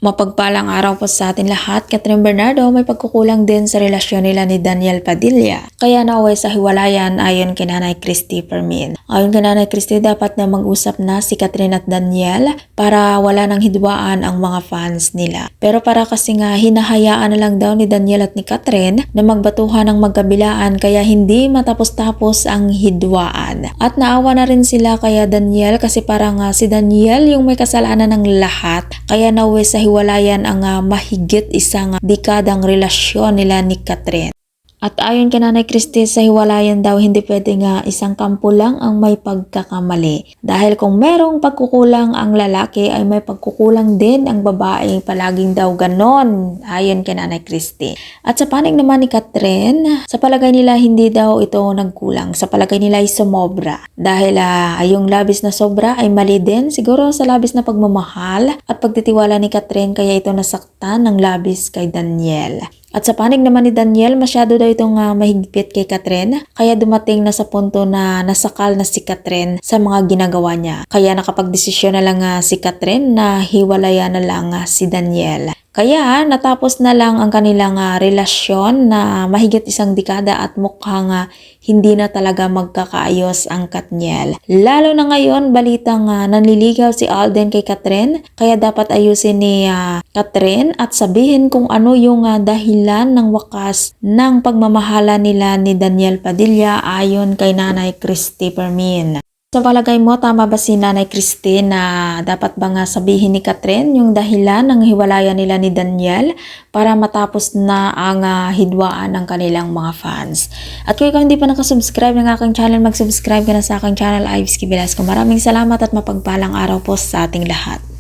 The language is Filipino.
Mapagpalang araw po sa atin lahat. Catherine Bernardo may pagkukulang din sa relasyon nila ni Daniel Padilla. Kaya nauwi sa hiwalayan ayon kay Nanay Christy Fermin. Ayon kay Nanay Christy, dapat na mag-usap na si Catherine at Daniel para wala nang hidwaan ang mga fans nila. Pero para kasi nga hinahayaan na lang daw ni Daniel at ni Catherine na magbatuhan ng magkabilaan kaya hindi matapos-tapos ang hidwaan. At naawa na rin sila kaya Daniel kasi parang si Daniel yung may kasalanan ng lahat. Kaya nauwi sa hiwalayan ang mahigit isang dekadang relasyon nila ni Catherine. At ayon kay Nanay Christy, sa hiwalayan daw hindi pwede nga isang kampo lang ang may pagkakamali. Dahil kung merong pagkukulang ang lalaki ay may pagkukulang din ang babae. Palaging daw ganon ayon kay Nanay Christy. At sa panig naman ni Catherine, sa palagay nila hindi daw ito nagkulang. Sa palagay nila ay sumobra. Dahil yung labis na sobra ay mali din siguro sa labis na pagmamahal at pagtitiwala ni Catherine kaya ito nasaktan ng labis kay Daniel. At sa panig naman ni Daniel, masyado daw itong mahigpit kay Catherine. Kaya dumating na sa punto na nasakal na si Catherine sa mga ginagawa niya. Kaya nakapagdesisyon na lang si Catherine na hiwalayan na lang si Daniel. Kaya natapos na lang ang kanilang relasyon na mahigit isang dekada at mukhang hindi na talaga magkakaayos ang Katniel. Lalo na ngayon balitang nanliligaw si Alden kay Catherine kaya dapat ayusin ni Catherine at sabihin kung ano yung dahilan ng wakas ng pagmamahala nila ni Daniel Padilla ayon kay Nanay Christy Fermin. Sa palagay mo, tama ba si Nanay Christy na dapat ba nga sabihin ni Catherine yung dahilan ng hiwalayan nila ni Daniel para matapos na ang hidwaan ng kanilang mga fans? At kung ikaw hindi pa nakasubscribe ng aking channel, mag-subscribe ka na sa aking channel, Ives Velasco. Maraming salamat at mapagpalang araw po sa ating lahat.